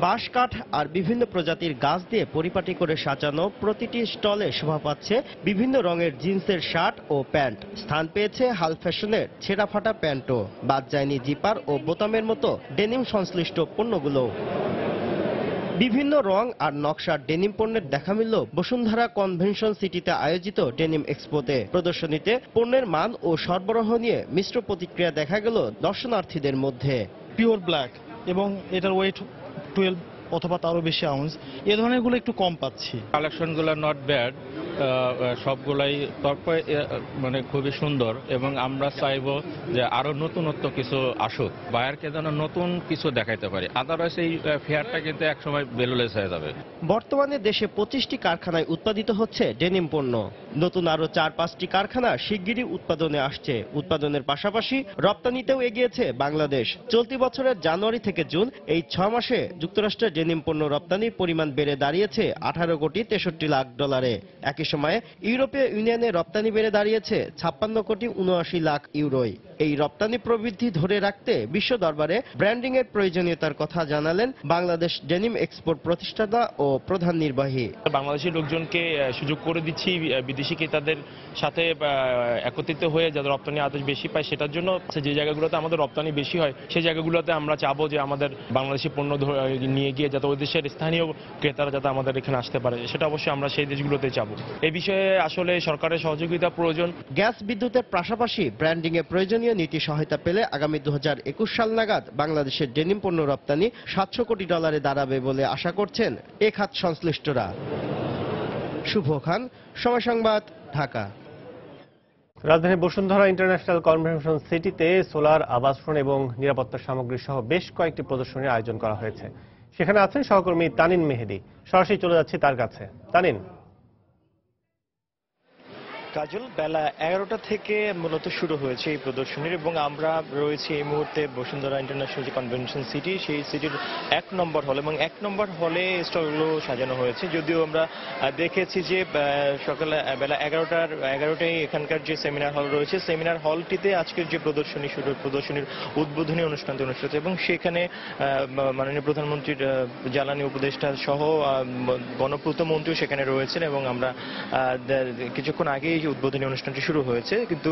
বাঁশ কাঠ আর বিভিন্ন প্রজাতির গাছ দিয়ে পরিপাটি করে সাজানো প্রতিটি স্টলে শোভা পাচ্ছে বিভিন্ন রঙের জিন্সের শার্ট ও প্যান্ট। স্থান পেয়েছে হাল ফ্যাশনের ছেঁড়া ফাটা প্যান্টও। বাদ যায়নি জিপার ও বোতামের মতো ডেনিম সংশ্লিষ্ট পণ্যগুলো। বিভিন্ন রং আর নকশার ডেনিম পণ্যের দেখা মিলল বসুন্ধরা কনভেনশন সিটিতে আয়োজিত ডেনিম এক্সপোতে। প্রদর্শনীতে পণ্যের মান ও সরবরাহ নিয়ে মিশ্র প্রতিক্রিয়া দেখা গেল দর্শনার্থীদের মধ্যে। পিওর ব্ল্যাক এবং এটার ওয়েট 12 অথবা তারও বেশি আউন্স, এ ধরনেরগুলো একটু কম পাচ্ছি। কালেকশনগুলো নট ব্যাড, সবগুলাই মানে খুবই সুন্দর এবং আমরা চাইবো যে আরো নতুনত্ব কিছু আসুক, বায়ারকে যেন নতুন কিছু দেখাইতে পারি। আদারওয়াইজ এই ফেয়ারটা কিন্তু একসময় বেলুলেস হয়ে যাবে। বর্তমানে দেশে 25টি কারখানায় উৎপাদিত হচ্ছে ডেনিম পণ্য। নতুন আরো 4-5টি কারখানা শিগগিরই উৎপাদনে আসছে। উৎপাদনের পাশাপাশি রপ্তানিতেও এগিয়েছে বাংলাদেশ। চলতি বছরের জানুয়ারি থেকে জুন এই 6 মাসে যুক্তরাষ্ট্রের ডেনিম পণ্য রপ্তানির পরিমাণ বেড়ে দাঁড়িয়েছে $18,63,00,000। একই সময়ে ইউরোপীয় ইউনিয়নে রপ্তানি বেড়ে দাঁড়িয়েছে €56,79,00,000। এই রপ্তানি প্রবৃদ্ধি ধরে রাখতে বিশ্ব দরবারে ব্র্যান্ডিং এর প্রয়োজনীয়তার কথা জানালেন বাংলাদেশ ডেনিম এক্সপোর্ট প্রতিষ্ঠাতা ও প্রধান নির্বাহী। বাংলাদেশের লোকজনকে সুযোগ করে দিচ্ছি বিদেশি ক্রেতাদের সাথে একত্রিত হয়ে যাতে রপ্তানি আদেশ বেশি পায়, সেটার জন্য যে জায়গাগুলোতে আমাদের রপ্তানি বেশি হয় সেই জায়গাগুলোতে আমরা চাবো যে আমাদের বাংলাদেশি পণ্য নিয়ে গিয়ে যাতে ওই দেশের স্থানীয় ক্রেতারা যাতে আমাদের এখানে আসতে পারে, সেটা অবশ্যই আমরা সেই দেশগুলোতে চাবো। এই বিষয়ে আসলে সরকারের সহযোগিতা প্রয়োজন। গ্যাস বিদ্যুতের পাশাপাশি ব্র্যান্ডিং এ প্রয়োজনীয় নীতি সহায়তা পেলে আগামী 2021 সাল নাগাদ বাংলাদেশের ডেনিম পণ্য রপ্তানি $700 কোটি দাঁড়াবে বলে আশা করছেন এ খাত সংশ্লিষ্টরা। শুভ খান, সময় সংবাদ, ঢাকা। রাজধানীর বসুন্ধরা ইন্টারন্যাশনাল কনভেনশন সিটিতে সোলার, আবাসন এবং নিরাপত্তা সামগ্রী সহ বেশ কয়েকটি প্রদর্শনীর আয়োজন করা হয়েছে। সেখানে আছেন সহকর্মী তানিন মেহেদি। সরাসরি চলে যাচ্ছি তার কাছে। তানিন। কাজল, বেলা 11টা থেকে মূলত শুরু হয়েছে এই প্রদর্শনীর এবং আমরা রয়েছি এই মুহূর্তে বসুন্ধরা ইন্টারন্যাশনাল যে কনভেনশন সিটি, সেই সিটির 1 নম্বর হল এবং 1 নম্বর হলে স্টলগুলো সাজানো হয়েছে। যদিও আমরা দেখেছি যে সকালে বেলা 11টায় এখানকার যে সেমিনার হল রয়েছে, সেমিনার হলটিতে আজকের যে প্রদর্শনীর উদ্বোধনী অনুষ্ঠানটি অনুষ্ঠিত হচ্ছে এবং সেখানে মাননীয় প্রধানমন্ত্রীর জ্বালানি উপদেষ্টা সহ গণপূর্ত মন্ত্রীও সেখানে রয়েছেন এবং আমরা কিছুক্ষণ আগে উদ্বোধনী অনুষ্ঠানটি শুরু হয়েছে। কিন্তু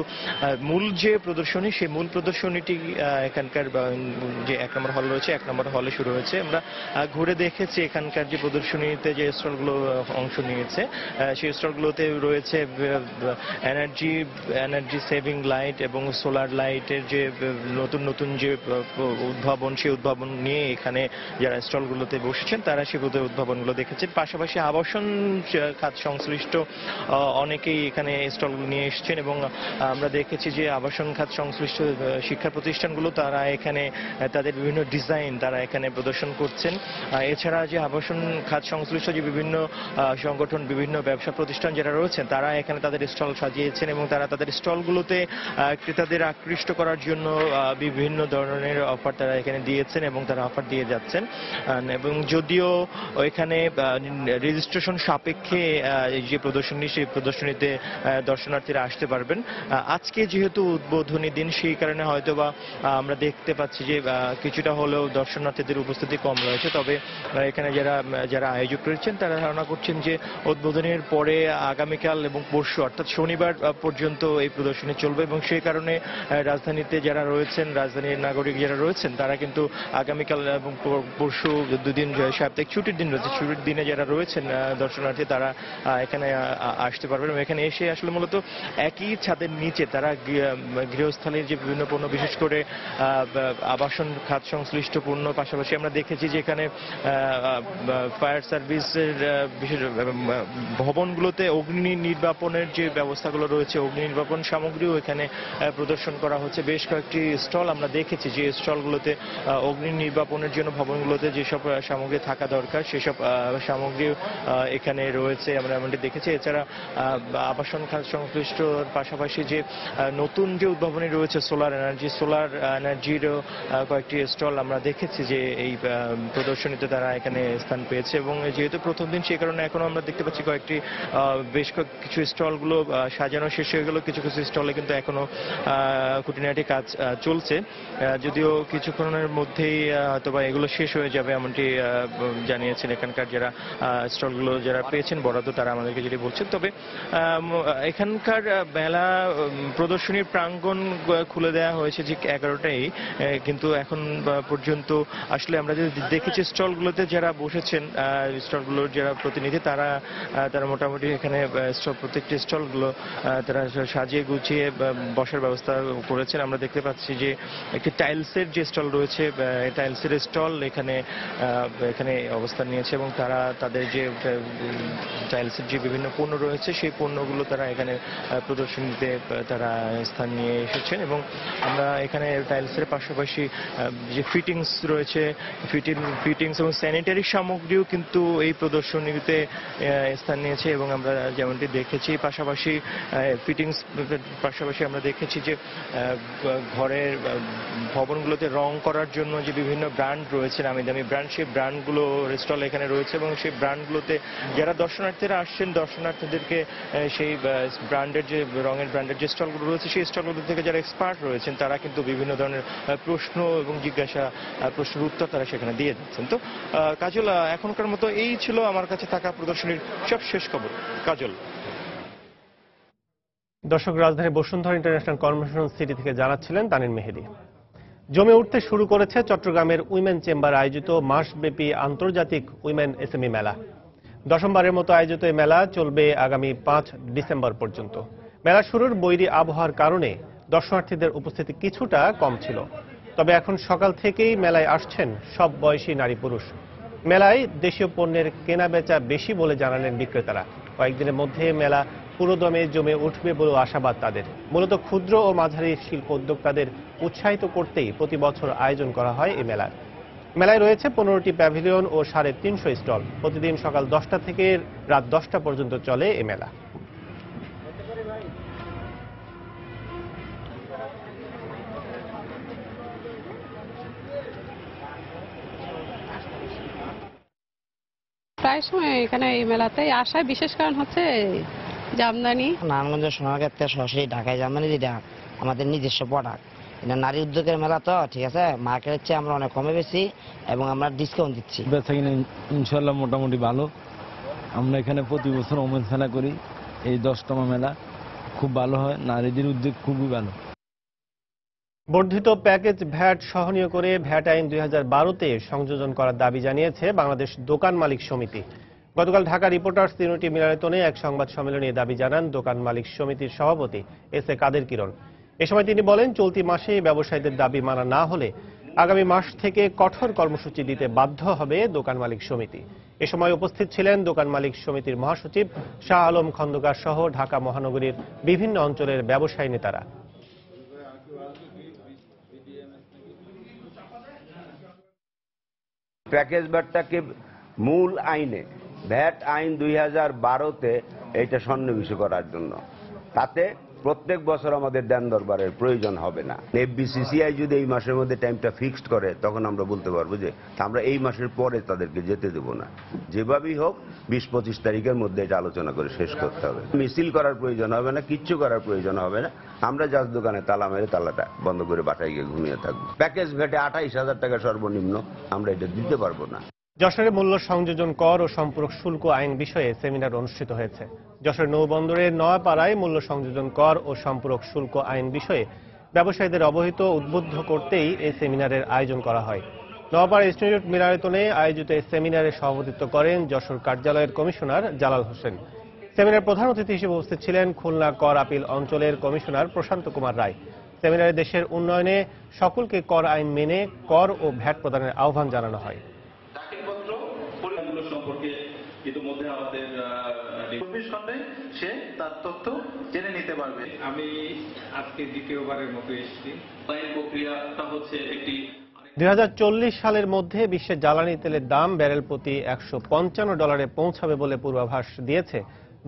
মূল যে প্রদর্শনী, সেই মূল প্রদর্শনীটি এখানকার যে 1 নম্বর হল রয়েছে, 1 নম্বর হলে শুরু হয়েছে। আমরা ঘুরে দেখেছি এখানকার যে প্রদর্শনীতে যে স্টলগুলো অংশ নিয়েছে, সেই স্টলগুলোতে রয়েছে এনার্জি সেভিং লাইট এবং সোলার লাইটের যে নতুন যে উদ্ভাবন, সেই উদ্ভাবন নিয়ে এখানে যারা স্টলগুলোতে বসেছেন তারা সেই উদ্ভাবনগুলো দেখেছেন। পাশাপাশি আবাসন খাত সংশ্লিষ্ট অনেকেই এখানে স্টলগুলো নিয়ে এসেছেন এবং আমরা দেখেছি যে আবাসন খাত সংশ্লিষ্ট শিক্ষা প্রতিষ্ঠানগুলো তারা এখানে তাদের বিভিন্ন ডিজাইন তারা এখানে প্রদর্শন করছেন। এছাড়া যে আবাসন খাত সংশ্লিষ্ট যে বিভিন্ন সংগঠন বিভিন্ন ব্যবসা প্রতিষ্ঠান যারা রয়েছেন তারা এখানে তাদের স্টল সাজিয়েছেন এবং তারা তাদের স্টলগুলোতে ক্রেতাদের আকৃষ্ট করার জন্য বিভিন্ন ধরনের অফার তারা এখানে দিয়েছেন এবং তারা অফার দিয়ে যাচ্ছেন। এবং যদিও এখানে রেজিস্ট্রেশন সাপেক্ষে যে প্রদর্শনী সেই প্রদর্শনীতে দর্শনার্থীরা আসতে পারবেন। আজকে যেহেতু উদ্বোধনী দিন সেই কারণে হয়তোবা আমরা দেখতে পাচ্ছি যে কিছুটা হলেও দর্শনার্থীদের উপস্থিতি কম রয়েছে, তবে এখানে যারা আয়োজক রয়েছেন তারা ধারণা করছেন যে উদ্বোধনের পরে আগামীকাল এবং পরশু অর্থাৎ শনিবার পর্যন্ত এই প্রদর্শনী চলবে এবং সেই কারণে রাজধানীতে যারা রয়েছেন রাজধানীর নাগরিক যারা রয়েছেন তারা কিন্তু আগামীকাল এবং পরশু দুদিন সাপ্তাহিক ছুটির দিন রয়েছে, ছুটির দিনে যারা রয়েছেন দর্শনার্থী তারা এখানে আসতে পারবেন এবং এখানে এসে আসলে মূলত একই ছাদের নিচে তারা গৃহস্থালীর যে বিভিন্ন পণ্য বিশেষ করে আবাসন খাত সংশ্লিষ্ট পণ্য পাশাপাশি আমরা দেখেছি যে এখানে ফায়ার সার্ভিসের বিশেষ ভবনগুলোতে অগ্নি নির্বাপনের যে ব্যবস্থাগুলো রয়েছে অগ্নি নির্বাপন সামগ্রীও এখানে প্রদর্শন করা হচ্ছে। বেশ কয়েকটি স্টল আমরা দেখেছি যে স্টলগুলোতে অগ্নি নির্বাপনের জন্য ভবনগুলোতে যেসব সামগ্রী থাকা দরকার সেসব সামগ্রী এখানে রয়েছে আমরা এমনটি দেখেছি। এছাড়া আবাসন খাত সংশ্লিষ্ট পাশাপাশি যে নতুন যে উদ্ভাবনী রয়েছে সোলার এনার্জিরও কয়েকটি স্টল আমরা দেখেছি যে এই প্রদর্শনীতে তারা এখানে স্থান পেয়েছে এবং যেহেতু প্রথম দিন সেই কারণে এখনো আমরা দেখতে পাচ্ছি কয়েকটি বেশ কিছু স্টলগুলো সাজানো শেষ হয়ে গেল, কিছু কিছু স্টলে কিন্তু এখনো খুঁটিনাটি কাজ চলছে, যদিও কিছুক্ষণের মধ্যেই হয়তোবা এগুলো শেষ হয়ে যাবে এমনটি জানিয়েছেন এখানকার যারা স্টলগুলো যারা পেয়েছেন বরাদ্দ তারা আমাদেরকে যেটি বলছেন। তবে এখানকার মেলা প্রদর্শনীর প্রাঙ্গণ খুলে দেওয়া হয়েছে যে 11টায়, কিন্তু এখন পর্যন্ত আসলে আমরা যদি দেখেছি স্টলগুলোতে যারা বসেছেন স্টলগুলোর যারা প্রতিনিধি তারা মোটামুটি এখানে প্রত্যেকটি স্টলগুলো তারা সাজিয়ে গুছিয়ে বসার ব্যবস্থা করেছেন। আমরা দেখতে পাচ্ছি যে একটি টাইলসের যে স্টল রয়েছে টাইলসের স্টল এখানে অবস্থান নিয়েছে এবং তারা তাদের যে টাইলসের যে বিভিন্ন পণ্য রয়েছে সেই পণ্যগুলো তারা এখানে প্রদর্শনীতে তারা স্থান নিয়ে এসেছেন এবং আমরা এখানে টাইলসের পাশাপাশি যে ফিটিংস রয়েছে ফিটিংস এবং স্যানিটারি সামগ্রীও কিন্তু এই প্রদর্শনীতে স্থান নিয়েছে এবং আমরা যেমনটি দেখেছি পাশাপাশি ফিটিংস পাশাপাশি আমরা দেখেছি যে ঘরের ভবনগুলোতে রং করার জন্য যে বিভিন্ন ব্র্যান্ড রয়েছে নামি দামি ব্র্যান্ড সেই ব্র্যান্ডগুলো স্টল এখানে রয়েছে এবং সেই ব্র্যান্ডগুলোতে যারা দর্শনার্থীরা আসছেন দর্শনার্থীদেরকে সেই ব্র্যান্ডের যে রঙের ব্র্যান্ডের যে স্টলগুলো রয়েছে সেই স্টলগুলো থেকে যারা এক্সপার্ট রয়েছেন তারা কিন্তু বিভিন্ন ধরনের প্রশ্ন এবং জিজ্ঞাসা প্রশ্নের উত্তর তারা সেখানে দিয়ে দিচ্ছেন। তো কাজল, এখনকার মতো এই ছিল আমার কাছে থাকা প্রদর্শনীর সব শেষ খবর। কাজল। দর্শক, রাজধানী বসুন্ধরা ইন্টারন্যাশনাল কনভেনশন সিটি থেকে জানাচ্ছিলেন তানিন মেহেদি। জমে উঠতে শুরু করেছে চট্টগ্রামের উইমেন চেম্বার আয়োজিত মাসব্যাপী আন্তর্জাতিক উইমেন এসএমই মেলা। দশমবারের মতো আয়োজিত এই মেলা চলবে আগামী 5 ডিসেম্বর পর্যন্ত। মেলা শুরুর বৈরী আবহাওয়ার কারণে দর্শনার্থীদের উপস্থিতি কিছুটা কম ছিল, তবে এখন সকাল থেকেই মেলায় আসছেন সব বয়সী নারী পুরুষ। মেলায় দেশীয় পণ্যের কেনা বেচা বেশি বলে জানালেন বিক্রেতারা। কয়েকদিনের মধ্যে মেলা পুরোদমে জমে উঠবে বলে আশাবাদ তাদের। মূলত ক্ষুদ্র ও মাঝারি শিল্প উদ্যোক্তাদের উৎসাহিত করতেই প্রতি বছর আয়োজন করা হয় এই মেলার। মেলায় রয়েছে 15টি প্যাভিলিয়ন ও 350 স্টল। প্রতিদিন সকাল 10টা থেকে রাত 10টা পর্যন্ত চলে এই মেলা। প্রায় সময় এখানে এই মেলাতে আসার বিশেষ কারণ হচ্ছে জামদানি। নারায়ণগঞ্জ সোনারগাঁতে সরাসরি ঢাকায় জামদানি যেটা আমাদের নিজস্ব প্রোডাক্ট, এটা নারী উদ্যোগের মেলা তো ঠিক আছে, মার্কেটের চেয়ে আমরা অনেক কমে বেশি এবং আমরা ডিসকাউন্ট দিচ্ছি। বেচা কিনা ইনশাল্লাহ মোটামুটি ভালো। আমরা এখানে প্রতি বছর ওমেন্স মেলা করি, এই 10তম মেলা খুব ভালো হয়, নারীদের উদ্যোগ খুবই ভালো। বর্ধিত প্যাকেজ ভ্যাট সহনীয় করে ভ্যাট আইন 2012-তে সংযোজন করার দাবি জানিয়েছে বাংলাদেশ দোকান মালিক সমিতি। গতকাল ঢাকা রিপোর্টার্স ইউনিটি মিলনায়তনে এক সংবাদ সম্মেলনে দাবি জানান দোকান মালিক সমিতির সভাপতি এস এ কাদের কিরণ। এ সময় তিনি বলেন, চলতি মাসে ব্যবসায়ীদের দাবি মানা না হলে আগামী মাস থেকে কঠোর কর্মসূচি দিতে বাধ্য হবে দোকান মালিক সমিতি। এ সময় উপস্থিত ছিলেন দোকান মালিক সমিতির মহাসচিব শাহ আলম খন্দকার সহ ঢাকা মহানগরীর বিভিন্ন অঞ্চলের ব্যবসায়ী নেতারা। প্যাকেজ ভ্যাটটাকে মূল আইনে ভ্যাট আইন 2012-তে এইটা সন্নিবেশ করার জন্য, তাতে প্রত্যেক বছর আমাদের দেন দরবারের প্রয়োজন হবে না। এফবিসিসিআই যদি এই মাসের মধ্যে টাইমটা ফিক্সড করে তখন আমরা বলতে পারবো যে আমরা এই মাসের পরে তাদেরকে যেতে দেব না। যেভাবেই হোক 20-25 তারিখের মধ্যে এটা আলোচনা করে শেষ করতে হবে। মিছিল করার প্রয়োজন হবে না, কিচ্ছু করার প্রয়োজন হবে না। আমরা জাস্ট দোকানে তালা মেরে তালাটা বন্ধ করে বাসায় গিয়ে ঘুমিয়ে থাকবো। প্যাকেজ ভ্যাটে 28,000 টাকা সর্বনিম্ন, আমরা এটা দিতে পারবো না। যশোরে মূল্য সংযোজন কর ও সম্পূরক শুল্ক আইন বিষয়ে সেমিনার অনুষ্ঠিত হয়েছে। যশোর নৌবন্দরের নয়াপাড়ায় মূল্য সংযোজন কর ও সম্পূরক শুল্ক আইন বিষয়ে ব্যবসায়ীদের অবহিত উদ্বুদ্ধ করতেই এই সেমিনারের আয়োজন করা হয়। নয়াপাড়া ইনস্টিটিউট মিলনায়তনে আয়োজিত এই সেমিনারে সভাপতিত্ব করেন যশোর কার্যালয়ের কমিশনার জালাল হোসেন। সেমিনারে প্রধান অতিথি হিসেবে উপস্থিত ছিলেন খুলনা কর আপিল অঞ্চলের কমিশনার প্রশান্ত কুমার রায়। সেমিনারে দেশের উন্নয়নে সকলকে কর আইন মেনে কর ও ভ্যাট প্রদানের আহ্বান জানানো হয়। সম্পর্কে ইতিমধ্যে আমাদের 24 ঘন্টায় সে তার তথ্য জেনে নিতে পারবে। আমি আজকে দ্বিতীয়বারের মতো এসেছি। আইন প্রক্রিয়াটা হচ্ছে একটি 2040 সালের মধ্যে বিশ্বের জ্বালানি তেলের দাম ব্যারেল প্রতি $155 পৌঁছাবে বলে পূর্বাভাস দিয়েছে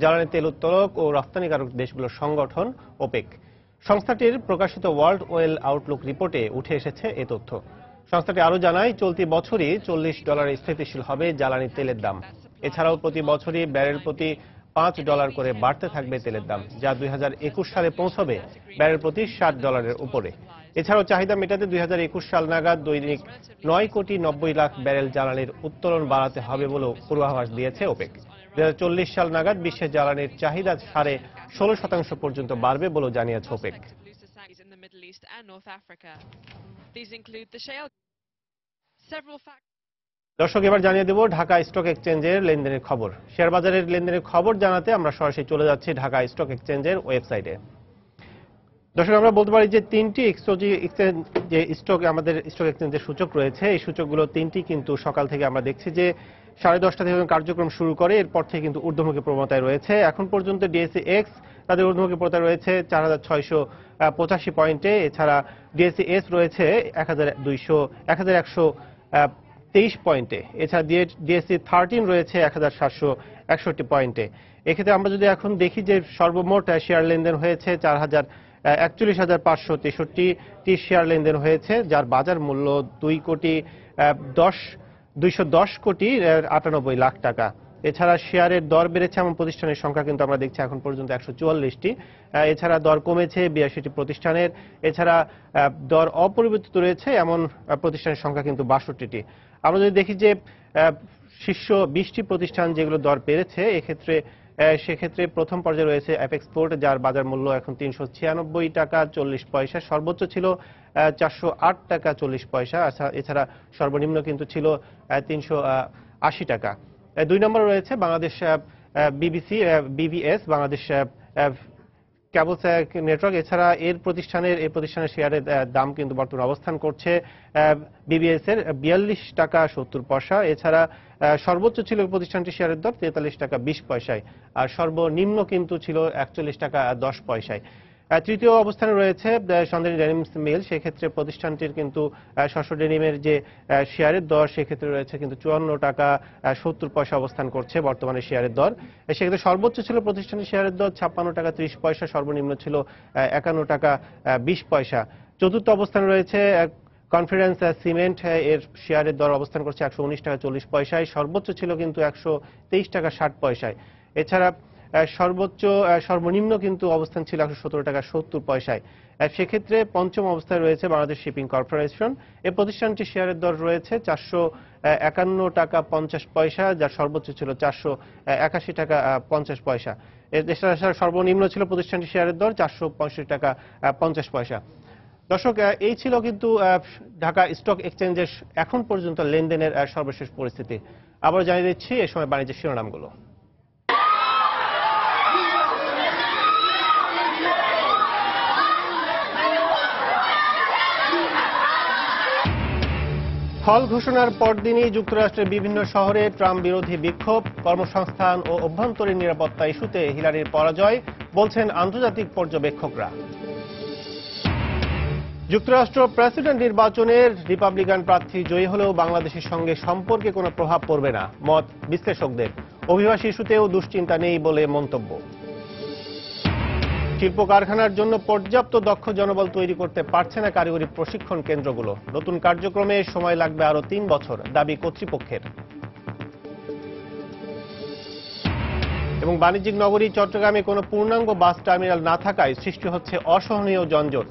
জ্বালানি তেল উত্তোলক ও রপ্তানিকারক দেশগুলোর সংগঠন ওপেক। সংস্থাটির প্রকাশিত ওয়ার্ল্ড ওয়েল আউটলুক রিপোর্টে উঠে এসেছে এ তথ্য। সংস্থাটি আরও জানায়, চলতি বছরই $40 স্থিতিশীল হবে জ্বালানি তেলের দাম। এছাড়াও প্রতি বছরই ব্যারেল প্রতি $5 করে বাড়তে থাকবে তেলের দাম, যা 2021 সালে পৌঁছবে ব্যারেল প্রতি $60 উপরে। এছাড়াও চাহিদা মেটাতে 2021 সাল নাগাদ দৈনিক 9,90,00,000 ব্যারেল জ্বালানির উত্তোলন বাড়াতে হবে বলেও পূর্বাভাস দিয়েছে ওপেক। 2040 সাল নাগাদ বিশ্বের জ্বালানির চাহিদা 16.5% পর্যন্ত বাড়বে বলেও জানিয়েছে ওপেক। দর্শক, এবার জানিয়ে দেব ঢাকা স্টক এক্সচেঞ্জের লেনদেনের খবর। শেয়ার বাজারের লেনদেনের খবর জানাতে আমরা সরাসরি চলে যাচ্ছি ঢাকা স্টক এক্সচেঞ্জের ওয়েবসাইটে। দর্শক, আমরা বলতে পারি যে তিনটি আমাদের স্টক এক্সচেঞ্জের সূচক রয়েছে, এই সূচকগুলো তিনটি কিন্তু সকাল থেকে আমরা দেখছি যে 10:30 থেকে কার্যক্রম শুরু করে এরপর থেকে কিন্তু ঊর্ধ্বমুখী প্রবণতায় রয়েছে। এখন পর্যন্ত ডিএসসি এক্স তাদের ঊর্ধ্বমুখী প্রবণতায় রয়েছে 4,685 পয়েন্টে। এছাড়া ডিএসসি এস রয়েছে 1,123 পয়েন্টে। এছাড়া ডিএসসি 13 রয়েছে 1,761 পয়েন্টে। এক্ষেত্রে আমরা যদি এখন দেখি যে সর্বমোট শেয়ার লেনদেন হয়েছে 41,563টি শেয়ার লেনদেন হয়েছে, যার বাজার মূল্য 2,210,98,00,000 টাকা। এছাড়া শেয়ারের দর বেড়েছে এমন প্রতিষ্ঠানের সংখ্যা কিন্তু আমরা দেখছি এখন পর্যন্ত 144টি। এছাড়া দর কমেছে 82টি প্রতিষ্ঠানের। এছাড়া দর অপরিবর্তিত রয়েছে এমন প্রতিষ্ঠানের সংখ্যা কিন্তু 62টি। আমরা যদি দেখি যে শীর্ষ 20টি প্রতিষ্ঠান যেগুলো দর বেড়েছে সেক্ষেত্রে প্রথম পর্যায়ে রয়েছে অ্যাপেক্সপোর্ট, যার বাজার মূল্য এখন 396 টাকা 40 পয়সা, সর্বোচ্চ ছিল 408 টাকা 40 পয়সা। এছাড়া সর্বনিম্ন কিন্তু ছিল 380 টাকা। 2 নম্বরে রয়েছে বাংলাদেশ বিবিএস, বাংলাদেশ কেবল নেটওয়ার্ক। এছাড়া এই প্রতিষ্ঠানের শেয়ারের দাম কিন্তু বর্তমানে অবস্থান করছে বিবিএস এর 42 টাকা 70 পয়সা। এছাড়া সর্বোচ্চ ছিল প্রতিষ্ঠানটির শেয়ারের দর 43 টাকা 20 পয়সায়, আর সর্বনিম্ন কিন্তু ছিল 41 টাকা 10 পয়সায়। তৃতীয় অবস্থানে রয়েছে সন্ধানী ডেনিমস মিল। সেক্ষেত্রে প্রতিষ্ঠানটির কিন্তু শস্য ডেনিমের যে শেয়ারের দর সেক্ষেত্রে রয়েছে কিন্তু 54 টাকা 70 পয়সা অবস্থান করছে বর্তমানে শেয়ারের দর। সেক্ষেত্রে সর্বোচ্চ ছিল প্রতিষ্ঠানের শেয়ারের দর 56 টাকা 30 পয়সা, সর্বনিম্ন ছিল 51 টাকা 20 পয়সা। চতুর্থ অবস্থানে রয়েছে কনফিডেন্স সিমেন্ট, এর শেয়ারের দর অবস্থান করছে 119 টাকা 40 পয়সায়, সর্বোচ্চ ছিল কিন্তু 123 টাকা 60 পয়সায়। এছাড়া সর্বনিম্ন কিন্তু অবস্থান ছিল 117 টাকা 70 পয়সায়। সেক্ষেত্রে পঞ্চম অবস্থায় রয়েছে বাংলাদেশ শিপিং কর্পোরেশন। এই প্রতিষ্ঠানটির শেয়ারের দর রয়েছে 451 টাকা 50 পয়সা, যার সর্বোচ্চ ছিল 481 টাকা 50 পয়সা। এছাড়া সর্বনিম্ন ছিল প্রতিষ্ঠানটির শেয়ারের দর 465 টাকা 50 পয়সা। দর্শক, এই ছিল কিন্তু ঢাকা স্টক এক্সচেঞ্জের এখন পর্যন্ত লেনদেনের সর্বশেষ পরিস্থিতি। আবার জানিয়ে দিচ্ছি এ সময় বাণিজ্যের শিরোনামগুলো। ফল ঘোষণার পরদিনই যুক্তরাষ্ট্রের বিভিন্ন শহরে ট্রাম্প বিরোধী বিক্ষোভ, কর্মসংস্থান ও অভ্যন্তরীণ নিরাপত্তা ইস্যুতে হিলারির পরাজয় বলছেন আন্তর্জাতিক পর্যবেক্ষকরা। যুক্তরাষ্ট্র প্রেসিডেন্ট নির্বাচনের রিপাবলিকান প্রার্থী জয়ী হলেও বাংলাদেশের সঙ্গে সম্পর্কে কোনো প্রভাব পড়বে না মত বিশ্লেষকদের। অভিবাসী ইস্যুতেও দুশ্চিন্তা নেই বলে মন্তব্য। শিল্প কারখানার জন্য পর্যাপ্ত দক্ষ জনবল তৈরি করতে পারছে না কারিগরি প্রশিক্ষণ কেন্দ্রগুলো। নতুন কার্যক্রমে সময় লাগবে আরো 3 বছর, দাবি কর্তৃপক্ষের। এবং বাণিজ্যিক নগরী চট্টগ্রামে কোনো পূর্ণাঙ্গ বাস টার্মিনাল না থাকায় সৃষ্টি হচ্ছে অসহনীয় যানজট।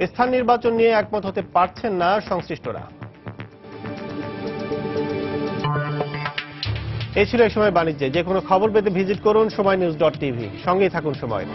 স্থান নির্বাচন নিয়ে একমত হতে পারছেন না সংশ্লিষ্টরা। এই ছিল এই সময় বাণিজ্যে। যে কোনো খবর পেতে ভিজিট করুন সময়নিউজ.tv। সঙ্গেই থাকুন সময়।